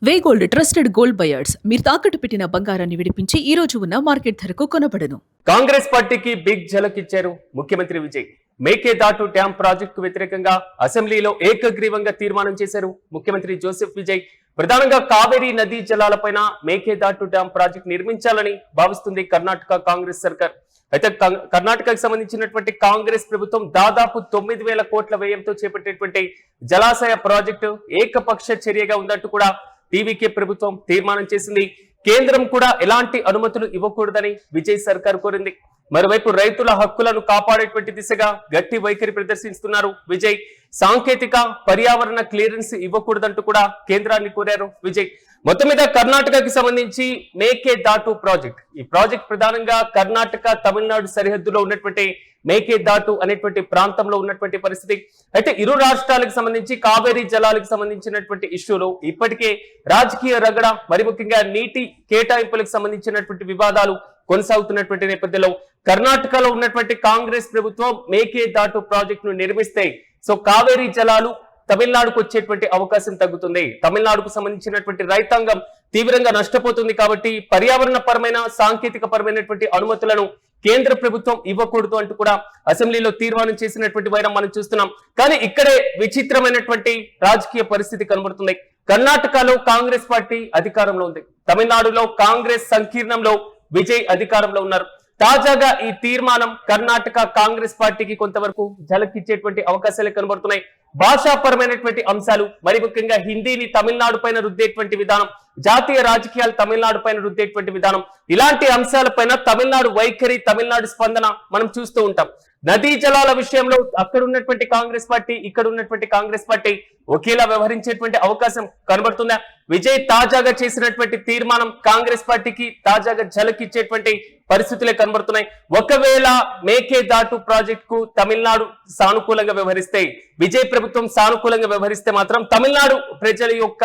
వే gold trusted gold buyers మీరు తాకట్టు పెట్టిన బంగారాన్ని విడిపించి ఈ రోజు ఉన్న మార్కెట్ ధరకు కొనబడను. కాంగ్రెస్ పార్టీకి బిగ్ ఝలక్ ఇచ్చారు ముఖ్యమంత్రి విజయ్. మేకేదాటు డ్యాం ప్రాజెక్టుకు వ్యతిరేకంగా అసెంబ్లీలో ఏకగ్రీవంగా తీర్మానం చేశారు ముఖ్యమంత్రి జోసెఫ్ విజయ్. ప్రధానంగా కావేరీ నదీ జలాలపైన మేకేదాటు డ్యాం ప్రాజెక్టు నిర్మించాలని భావిస్తుంది కర్ణాటక కాంగ్రెస్ సర్కార్. అయితే కర్ణాటకకు సంబంధించినటువంటి కాంగ్రెస్ ప్రభుత్వం దాదాపు 9,000 కోట్ల వ్యయంతో చేపట్టేటువంటి జలాశయ ప్రాజెక్టు ఏకపక్ష చర్యగా ఉందంటూ కూడా టీవీకే ప్రభుత్వం తీర్మానం చేసింది. కేంద్రం కూడా ఎలాంటి అనుమతులు ఇవ్వకూడదని విజయ్ సర్కార్ కోరింది. మరోవైపు రైతుల హక్కులను కాపాడేటువంటి దిశగా గట్టి వైఖరి ప్రదర్శిస్తున్నారు విజయ్. సాంకేతిక పర్యావరణ క్లియరెన్స్ ఇవ్వకూడదంటూ కూడా కేంద్రాన్ని కోరారు విజయ్. మొత్తం మీద కర్ణాటకకి సంబంధించి మేకేదాటు ప్రాజెక్ట్, ఈ ప్రాజెక్ట్ ప్రధానంగా కర్ణాటక తమిళనాడు సరిహద్దులో ఉన్నటువంటి మేకేదాటు అనేటువంటి ప్రాంతంలో ఉన్నటువంటి పరిస్థితి. అయితే ఇరు రాష్ట్రాలకు సంబంధించి కావేరీ జలాలకు సంబంధించినటువంటి ఇష్యూలు ఇప్పటికే రాజకీయ రగడ, మరి ముఖ్యంగా నీటి కేటాయింపులకు సంబంధించినటువంటి వివాదాలు కొనసాగుతున్నటువంటి నేపథ్యంలో కర్ణాటకలో ఉన్నటువంటి కాంగ్రెస్ ప్రభుత్వం మేకేదాటు ప్రాజెక్టును నిర్మిస్తే సో కావేరీ జలాలు తమిళనాడుకు వచ్చేటువంటి అవకాశం తగ్గుతుంది. తమిళనాడుకు సంబంధించినటువంటి రైతాంగం తీవ్రంగా నష్టపోతుంది. కాబట్టి పర్యావరణ పరమైన, సాంకేతిక పరమైనటువంటి అనుమతులను కేంద్ర ప్రభుత్వం ఇవ్వకూడదు అంటూ కూడా అసెంబ్లీలో తీర్మానం చేసినటువంటి వైరం మనం చూస్తున్నాం. కానీ ఇక్కడే విచిత్రమైనటువంటి రాజకీయ పరిస్థితి కనబడుతుంది. కర్ణాటకలో కాంగ్రెస్ పార్టీ అధికారంలో ఉంది, తమిళనాడులో కాంగ్రెస్ సంకీర్ణంలో విజయ్ అధికారంలో ఉన్నారు. తాజాగా ఈ తీర్మానం కర్ణాటక కాంగ్రెస్ పార్టీకి కొంతవరకు ఝలకిచ్చేటువంటి అవకాశాలు కనబడుతున్నాయి. భాషాపరమైనటువంటి అంశాలు, మరి ముఖ్యంగా హిందీని తమిళనాడు పైన రుద్దేటువంటి విధానం, జాతీయ రాజకీయాలు తమిళనాడు పైన రుద్దేటువంటి విధానం, ఇలాంటి అంశాలపైన తమిళనాడు వైఖరి, తమిళనాడు స్పందన మనం చూస్తూ ఉంటాం. నదీ జలాల విషయంలో అక్కడ ఉన్నటువంటి కాంగ్రెస్ పార్టీ, ఇక్కడ ఉన్నటువంటి కాంగ్రెస్ పార్టీ ఒకేలా వ్యవహరించేటువంటి అవకాశం కనబడుతుందా? విజయ్ తాజాగా చేసినటువంటి తీర్మానం కాంగ్రెస్ పార్టీకి తాజాగా ఝలకిచ్చేటువంటి పరిస్థితులే కనబడుతున్నాయి. ఒకవేళ మేకేదాటు ప్రాజెక్ట్ కు తమిళనాడు సానుకూలంగా వ్యవహరిస్తే, విజయ్ ప్రభుత్వం సానుకూలంగా వ్యవహరిస్తే మాత్రం తమిళనాడు ప్రజల యొక్క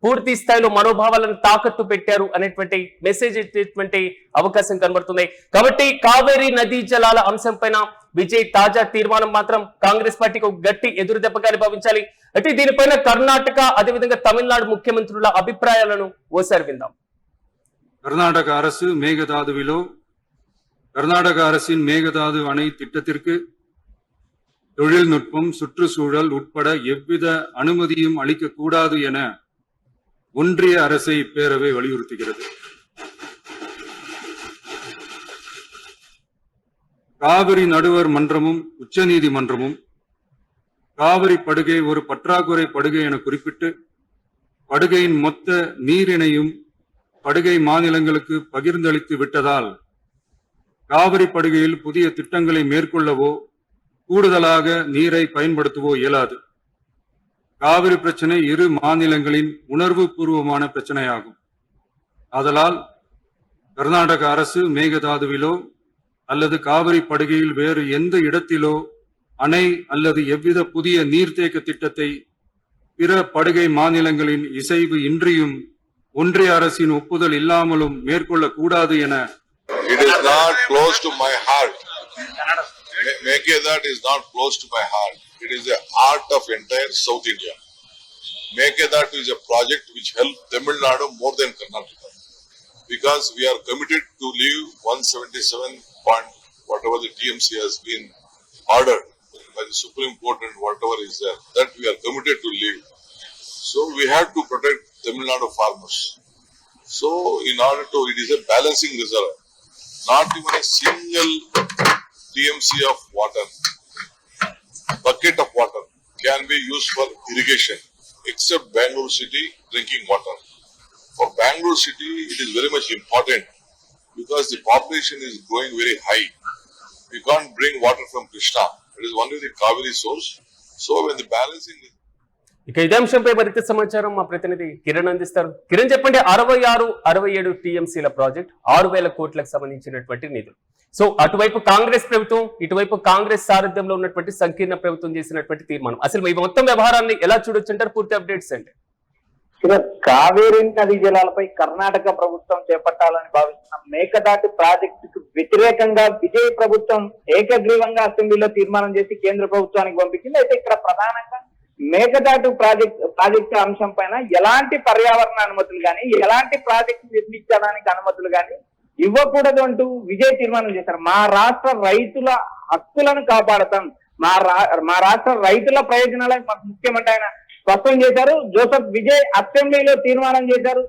పూర్తి స్థాయిలో మనోభావాలను తాకట్టు పెట్టారు అనేటువంటి మెసేజ్ ఇచ్చేటువంటి అవకాశం కనబడుతుంది. కాబట్టి కావేరీ నదీ జలాల అంశం పైన విజయ్ తాజా తీర్మానం మాత్రం కాంగ్రెస్ పార్టీకి ఒక గట్టి ఎదురు దెబ్బగా భావించాలి. అయితే దీనిపైన కర్ణాటక, అదేవిధంగా తమిళనాడు ముఖ్యమంత్రుల అభిప్రాయాలను ఓసారి విందాం. கர்நாடக அரசு மேகதாதுவிலோ கர்நாடக அரசின் மேகதாது அணை திட்டத்திற்கு தொழில்நுட்பம், சுற்றுச்சூழல் உட்பட எவ்வித அனுமதியும் அளிக்கக்கூடாது என ஒன்றிய அரசை இப்பேரவை வலியுறுத்துகிறது. காவிரி நடுவர் மன்றமும் உச்சநீதிமன்றமும் காவிரி படுகை ஒரு பற்றாக்குறை படுகை என குறிப்பிட்டு படுகையின் மொத்த நீரினையும் படுகை மாநிலங்களுக்கு பகிர்ந்தளித்து விட்டதால் காவிரி படுகையில் புதிய திட்டங்களை மேற்கொள்ளவோ கூடுதலாக நீரை பயன்படுத்தவோ இயலாது. காவிரி பிரச்சனை இரு மாநிலங்களின் உணர்வு பூர்வமான பிரச்சனையாகும். ஆதலால் கர்நாடக அரசு மேகதாதுவிலோ அல்லது காவிரி படுகையில் வேறு எந்த இடத்திலோ அணை அல்லது எவ்வித புதிய நீர்த்தேக்க திட்டத்தை பிற படுகை மாநிலங்களின் இசைவு இன்றியும் ஒன்றிய அரசின் ஒப்புதல் இல்லாமலும் மேற்கொள்ள கூடாது என. It is not close to my heart. Mekedad is not close to my heart. It is the heart of entire South India. Mekedad is a project which helped Tamil Nadu more than Karnataka, because we are committed to leave 177 point whatever the TMC has been ordered by the Supreme Court and whatever is there, that we are committed to leave. So we have to protect Tamil Nadu farmers. So in order to, it is a balancing reserve. Not even a single TMC of water, bucket of water can be used for irrigation except Bangalore city drinking water. For Bangalore city it is very much important because the population is growing very high. We can't bring water from Krishna. It is only the Kaveri source. So when the balancing is... ఇక ఇదే అంశంపై మరింత సమాచారం మా ప్రతినిధి కిరణ్ అందిస్తారు. కిరణ్, చెప్పండి, 66-67 టీఎంసీల ప్రాజెక్ట్ 6,000 కోట్లకు సంబంధించినటువంటి నిధులు. సో అటువైపు కాంగ్రెస్ ప్రభుత్వం, ఇటువైపు కాంగ్రెస్ సారథ్యంలో ఉన్నటువంటి సంకీర్ణ ప్రభుత్వం చేసినటువంటి తీర్మానం, అసలు ఈ మొత్తం వ్యవహారాన్ని ఎలా చూడొచ్చు అంటారు? పూర్తి అప్డేట్స్ అంటే కావేరీ నదీ జలాలపై కర్ణాటక ప్రభుత్వం చేపట్టాలని భావిస్తున్న మేకదాటు ప్రాజెక్టుకు వ్యతిరేకంగా విజయ్ ప్రభుత్వం ఏకగ్రీవంగా అసెంబ్లీలో తీర్మానం చేసి కేంద్ర ప్రభుత్వానికి పంపించింది. అయితే ఇక్కడ ప్రధానంగా మేకదాటు ప్రాజెక్టు అంశం పైన ఎలాంటి పర్యావరణ అనుమతులు కానీ ఎలాంటి ప్రాజెక్టు నిర్మించడానికి అనుమతులు కానీ ఇవ్వకూడదు అంటూ విజయ్ తీర్మానం చేశారు. మా రాష్ట్ర రైతుల హక్కులను కాపాడతాం, మా రాష్ట్ర రైతుల ప్రయోజనాలే మాకు ముఖ్యమంటే ఆయన స్పష్టం చేశారు. జోసెఫ్ విజయ్ అసెంబ్లీలో తీర్మానం చేశారు.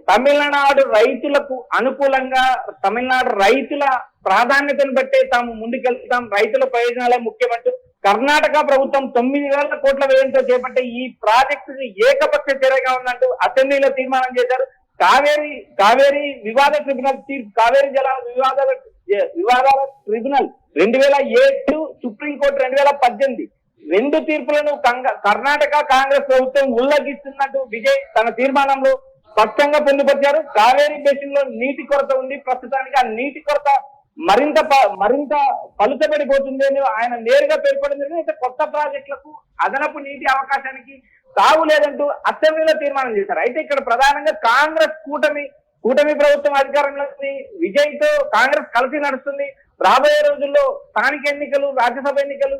తమిళనాడు రైతులకు అనుకూలంగా, తమిళనాడు రైతుల ప్రాధాన్యతను బట్టే తాము ముందుకెళ్తాం, రైతుల ప్రయోజనాలే ముఖ్యమంటూ కర్ణాటక ప్రభుత్వం 9,000 కోట్ల వ్యయంతో చేపట్టే ఈ ప్రాజెక్టు ఏకపక్ష చర్యగా ఉందంటూ అసెంబ్లీలో తీర్మానం చేశారు. కావేరీ వివాద ట్రిబ్యునల్ తీర్పు, కావేరీ జలాల వివాదాల ట్రిబ్యునల్ 2007, సుప్రీంకోర్టు 2018 రెండు తీర్పులను కర్ణాటక కాంగ్రెస్ ప్రభుత్వం ఉల్లంఘిస్తున్నట్టు విజయ్ తన తీర్మానంలో స్పష్టంగా పొందుపరిచారు. కావేరీ బేసిన్ లో నీటి కొరత ఉంది, ప్రస్తుతానికి ఆ నీటి కొరత మరింత పలుచబడిపోతుంది అని ఆయన నేరుగా పేర్కొంది. అయితే కొత్త ప్రాజెక్టులకు అదనపు నీటి అవకాశానికి తావు లేదంటూ అసెంబ్లీలో తీర్మానం చేశారు. అయితే ఇక్కడ ప్రధానంగా కాంగ్రెస్ కూటమి ప్రభుత్వం అధికారంలోకి విజయ్ తో కాంగ్రెస్ కలిసి నడుస్తుంది. రాబోయే రోజుల్లో స్థానిక ఎన్నికలు, రాజ్యసభ ఎన్నికలు,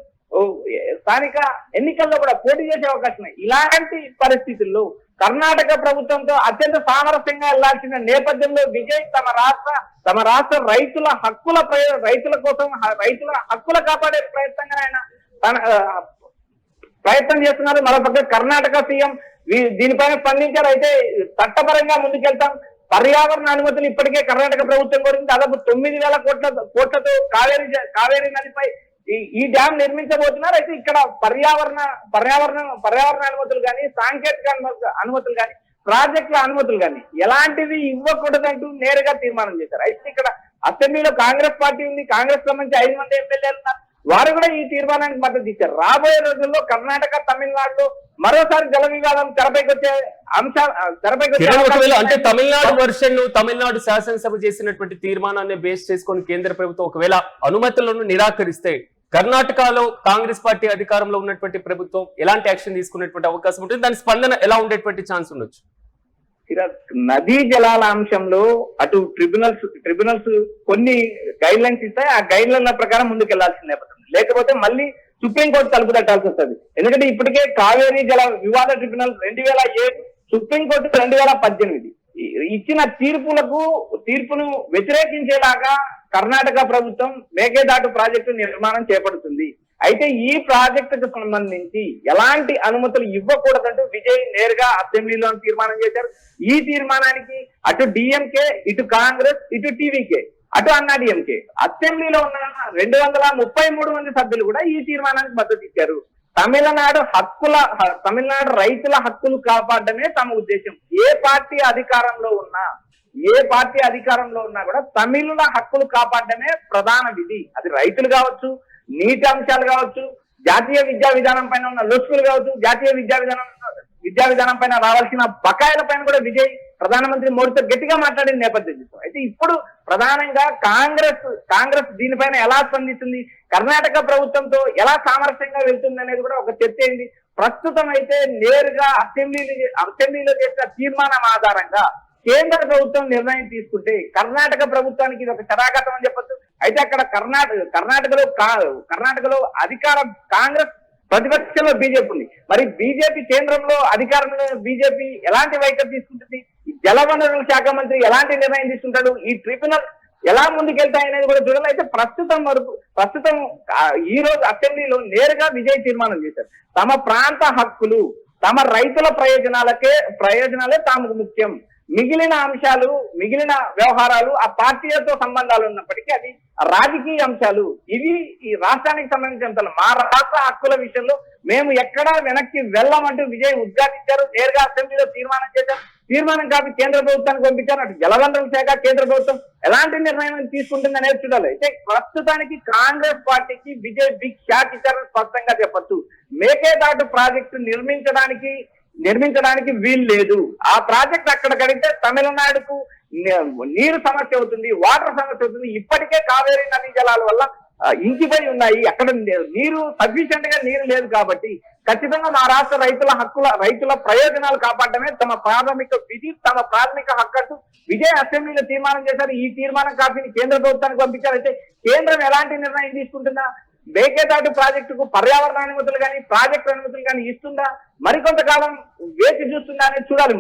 స్థానిక ఎన్నికల్లో కూడా పోటీ చేసే అవకాశం ఉన్నాయి. ఇలాంటి పరిస్థితుల్లో కర్ణాటక ప్రభుత్వంతో అత్యంత సామరస్యంగా వెళ్లాల్సిన నేపథ్యంలో విజయ్ తమ రాష్ట్ర రైతుల కోసం రైతుల హక్కుల కాపాడే ప్రయత్నంగా ఆయన ప్రయత్నం చేస్తున్నారు. మరోపక్క కర్ణాటక సీఎం దీనిపైన స్పందించారు. అయితే చట్టపరంగా ముందుకెళ్తాం, పర్యావరణ అనుమతులు ఇప్పటికే కర్ణాటక ప్రభుత్వం కోరింది. దాదాపు 9,000 కోట్లతో కావేరీ నదిపై ఈ డ్యామ్ నిర్మించబోతున్నారు. అయితే ఇక్కడ పర్యావరణ అనుమతులు కానీ, సాంకేతిక అనుమతులు కానీ, ప్రాజెక్టుల అనుమతులు కానీ ఎలాంటివి ఇవ్వకూడదంటూ నేరుగా తీర్మానం చేశారు. అయితే ఇక్కడ అసెంబ్లీలో కాంగ్రెస్ పార్టీ ఉంది, కాంగ్రెస్ సంబంధించి 5 మంది ఎమ్మెల్యేలు ఉన్నారు. వారు కూడా ఈ తీర్మానానికి మద్దతు ఇచ్చారు. రాబోయే రోజుల్లో కర్ణాటక, తమిళనాడులో మరోసారి జల వివాదం తెరపైకి వచ్చే అంటే తమిళనాడు వర్షన్, తమిళనాడు శాసనసభ చేసినటువంటి తీర్మానాన్ని బేస్ చేసుకొని కేంద్ర ప్రభుత్వం ఒకవేళ అనుమతులను నిరాకరిస్తే కర్ణాటకలో కాంగ్రెస్ పార్టీ అధికారంలో ఉన్నటువంటి ప్రభుత్వం ఎలాంటి యాక్షన్ తీసుకునేటువంటి అవకాశం ఉంటుంది? దాని స్పందన ఎలా ఉండేటువంటి ఛాన్స్ ఉండొచ్చు? నదీ జలాల అంశంలో అటు ట్రిబ్యునల్స్ కొన్ని గైడ్ లైన్స్ ఇస్తాయి. ఆ గైడ్ లైన్ల ప్రకారం ముందుకు వెళ్లాల్సిన నేపథ్యం, లేకపోతే మళ్ళీ సుప్రీంకోర్టు తలుపు తట్టాల్సి వస్తుంది. ఎందుకంటే ఇప్పటికే కావేరీ జల వివాద ట్రిబ్యునల్ 2007, సుప్రీంకోర్టు 2018 ఇచ్చిన తీర్పును వ్యతిరేకించేలాగా కర్ణాటక ప్రభుత్వం మేకేదాటు ప్రాజెక్టు నిర్మాణం చేపడుతుంది. అయితే ఈ ప్రాజెక్టుకు సంబంధించి ఎలాంటి అనుమతులు ఇవ్వకూడదంటూ విజయ్ నేరుగా అసెంబ్లీలో తీర్మానం చేశారు. ఈ తీర్మానానికి అటు డిఎంకే, ఇటు కాంగ్రెస్, ఇటు టీవీకే, అటు అన్నాడీఎంకే అసెంబ్లీలో ఉన్న 233 మంది సభ్యులు కూడా ఈ తీర్మానానికి మద్దతు ఇచ్చారు. తమిళనాడు రైతుల హక్కులు కాపాడమే తమ ఉద్దేశం. ఏ పార్టీ అధికారంలో ఉన్నా కూడా తమిళుల హక్కులు కాపాడమే ప్రధాన విధి. అది రైతులు కావచ్చు, నీటి అంశాలు కావచ్చు, జాతీయ విద్యా విధానం పైన ఉన్న లొసుగులు కావచ్చు, జాతీయ విద్యా విధానం పైన రావాల్సిన బకాయిల పైన కూడా విజయ్ ప్రధానమంత్రి మోడీతో గట్టిగా మాట్లాడిన నేపథ్యం చూస్తాం. అయితే ఇప్పుడు ప్రధానంగా కాంగ్రెస్ దీనిపైన ఎలా స్పందిస్తుంది, కర్ణాటక ప్రభుత్వంతో ఎలా సామరస్యంగా వెళ్తుంది అనేది కూడా ఒక చర్చ అయింది. ప్రస్తుతం అయితే నేరుగా అసెంబ్లీలో చేసిన తీర్మానం ఆధారంగా కేంద్ర ప్రభుత్వం నిర్ణయం తీసుకుంటే కర్ణాటక ప్రభుత్వానికి ఇది ఒక చరాఘాతం అని చెప్పొచ్చు. అయితే అక్కడ కర్ణాటకలో అధికారం కాంగ్రెస్, ప్రతిపక్షంలో బీజేపీ ఉంది. మరి బీజేపీ కేంద్రంలో అధికారంలో బీజేపీ ఎలాంటి వైఖరి తీసుకుంటుంది, జలవనరుల శాఖ మంత్రి ఎలాంటి నిర్ణయం తీసుకుంటాడు, ఈ ట్రిబ్యునల్ ఎలా ముందుకెళ్తాయనేది కూడా చూడాలి. అయితే ప్రస్తుతం ఈ రోజు అసెంబ్లీలో నేరుగా విజయ్ తీర్మానం చేశారు. తమ ప్రాంత హక్కులు, తమ రైతుల ప్రయోజనాలే తమకు ముఖ్యం. మిగిలిన వ్యవహారాలు ఆ పార్టీలతో సంబంధాలు ఉన్నప్పటికీ అది రాజకీయ అంశాలు. ఇవి ఈ రాష్ట్రానికి సంబంధించిన అంశాలు. మా రాష్ట్ర హక్కుల విషయంలో మేము ఎక్కడా వెనక్కి వెళ్ళమంటూ విజయ్ ఉద్ఘాటించారు. నేరుగా అసెంబ్లీలో తీర్మానం చేశారు. తీర్మానం కాపీ కేంద్ర ప్రభుత్వానికి పంపించారు. అటు జలవనరుల శాఖ, కేంద్ర ప్రభుత్వం ఎలాంటి నిర్ణయం తీసుకుంటుందనేది చూడాలి. అయితే ప్రస్తుతానికి కాంగ్రెస్ పార్టీకి విజయ్ బిగ్ షాక్ ఇచ్చారని స్పష్టంగా చెప్పొచ్చు. మేకేదాటు ప్రాజెక్టు నిర్మించడానికి వీలు లేదు. ఆ ప్రాజెక్ట్ అక్కడ కడితే తమిళనాడుకు నీరు సమస్య అవుతుంది, వాటర్ సమస్య అవుతుంది. ఇప్పటికే కావేరీ నదీ జలాల వల్ల ఇంకిపోయి ఉన్నాయి. అక్కడ సఫిషియెంట్ గా నీరు లేదు. కాబట్టి ఖచ్చితంగా మా రాష్ట్ర రైతుల ప్రయోజనాలు కాపాడమే తమ ప్రాథమిక విధి, తమ ప్రాథమిక హక్కు. విజయ్ అసెంబ్లీలో తీర్మానం చేశారు. ఈ తీర్మానం కాపీని కేంద్ర ప్రభుత్వానికి పంపించారు. అయితే కేంద్రం ఎలాంటి నిర్ణయం తీసుకుంటుందా, మేకేదాటు ప్రాజెక్టుకు పర్యావరణ అనుమతులు కానీ ప్రాజెక్టు అనుమతులు కానీ ఇస్తుందా, మరికొంతకాలం వేచి చూస్తుందా అనేది చూడాలి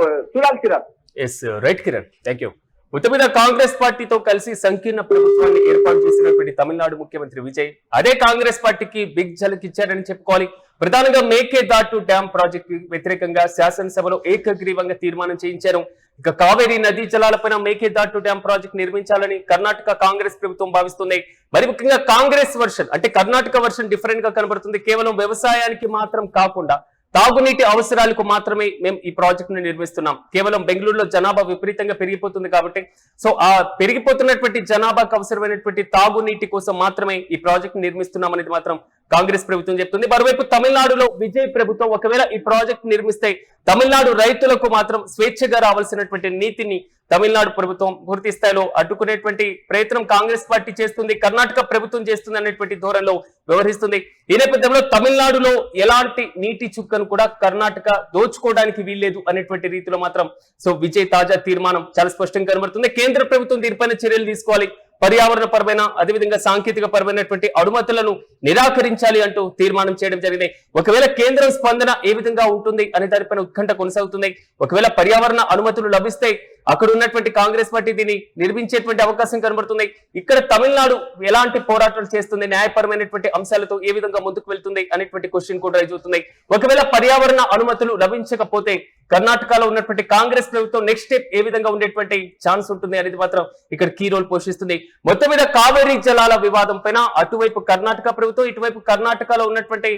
Sriram. Yes right Kiran, thank you. మొత్తం మీద కాంగ్రెస్ పార్టీతో కలిసి సంకీర్ణ ప్రభుత్వాన్ని ఏర్పాటు చేసినటువంటి తమిళనాడు ముఖ్యమంత్రి విజయ్ అదే కాంగ్రెస్ పార్టీకి బిగ్ ఝలక్ ఇచ్చారని చెప్పుకోవాలి. ప్రధానంగా మేకేదాటు డ్యాం ప్రాజెక్టు వ్యతిరేకంగా శాసనసభలో ఏకగ్రీవంగా తీర్మానం చేయించారు. ఇక కావేరీ నదీ జలాలపైన మేకేదాటు డ్యాం ప్రాజెక్ట్ నిర్మించాలని కర్ణాటక కాంగ్రెస్ ప్రభుత్వం భావిస్తుంది. మరి ముఖ్యంగా కాంగ్రెస్ వర్షన్ అంటే కర్ణాటక వర్షన్ డిఫరెంట్ గా కనబడుతుంది. కేవలం వ్యవసాయానికి మాత్రం కాకుండా తాగునీటి అవసరాలకు మాత్రమే మేము ఈ ప్రాజెక్ట్ ను నిర్మిస్తున్నాం. కేవలం బెంగళూరులో జనాభా విపరీతంగా పెరిగిపోతుంది కాబట్టి సో ఆ పెరిగిపోతున్నటువంటి జనాభాకు అవసరమైనటువంటి తాగునీటి కోసం మాత్రమే ఈ ప్రాజెక్ట్ నిర్మిస్తున్నాం అనేది మాత్రం కాంగ్రెస్ ప్రభుత్వం చెప్తుంది. మరోవైపు తమిళనాడులో విజయ్ ప్రభుత్వం ఒకవేళ ఈ ప్రాజెక్ట్ నిర్మిస్తే తమిళనాడు రైతులకు మాత్రం స్వేచ్ఛగా రావాల్సినటువంటి నీతిని తమిళనాడు ప్రభుత్వం పూర్తి స్థాయిలో అడ్డుకునేటువంటి ప్రయత్నం కాంగ్రెస్ పార్టీ చేస్తుంది, కర్ణాటక ప్రభుత్వం చేస్తుంది అనేటువంటి ధోరణిలో వ్యవహరిస్తుంది. ఈ నేపథ్యంలో తమిళనాడులో ఎలాంటి నీటి చుక్కను కూడా కర్ణాటక దోచుకోవడానికి వీల్లేదు అనేటువంటి రీతిలో మాత్రం సో విజయ్ తాజా తీర్మానం చాలా స్పష్టంగా కనబడుతుంది. కేంద్ర ప్రభుత్వం దీనిపైన చర్యలు తీసుకోవాలి, పర్యావరణ పరమైన అదేవిధంగా సాంకేతిక పరమైనటువంటి అనుమతులను నిరాకరించాలి అంటూ తీర్మానం చేయడం జరిగింది. ఒకవేళ కేంద్రం స్పందన ఏ విధంగా ఉంటుంది అనే దానిపైన ఉత్కంఠ కొనసాగుతుంది. ఒకవేళ పర్యావరణ అనుమతులు లభిస్తే అక్కడ ఉన్నటువంటి కాంగ్రెస్ పార్టీ దీన్ని నిర్మించేటువంటి అవకాశం కనబడుతుంది. ఇక్కడ తమిళనాడు ఎలాంటి పోరాటాలు చేస్తుంది, న్యాయపరమైనటువంటి అంశాలతో ఏ విధంగా ముందుకు వెళ్తుంది అనేటువంటి క్వశ్చన్ కూడా రైజ్ అవుతుంది. ఒకవేళ పర్యావరణ అనుమతులు లభించకపోతే కర్ణాటకలో ఉన్నటువంటి కాంగ్రెస్ ప్రభుత్వం నెక్స్ట్ స్టెప్ ఏ విధంగా ఉండేటువంటి ఛాన్స్ ఉంటుంది అనేది మాత్రం ఇక్కడ కీ రోల్ పోషిస్తుంది. మొత్తం మీద కావేరీ జలాల వివాదం పైన అటువైపు కర్ణాటక ప్రభుత్వం, ఇటువైపు కర్ణాటకలో ఉన్నటువంటి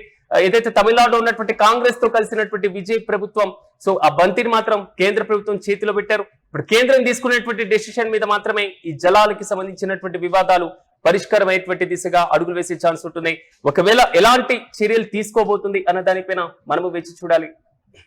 ఏదైతే తమిళనాడులో ఉన్నటువంటి కాంగ్రెస్ తో కలిసినటువంటి విజయ్ ప్రభుత్వం సో ఆ బంతిని మాత్రం కేంద్ర ప్రభుత్వం చేతిలో పెట్టారు. ఇప్పుడు కేంద్రం తీసుకునేటువంటి డెసిషన్ మీద మాత్రమే ఈ జలాలకి సంబంధించినటువంటి వివాదాలు పరిష్కారం అయ్యేటువంటి దిశగా అడుగులు వేసే ఛాన్స్ ఉంటుంది. ఒకవేళ ఎలాంటి చర్యలు తీసుకోబోతుంది అన్న దానిపైన మనము వేచి చూడాలి.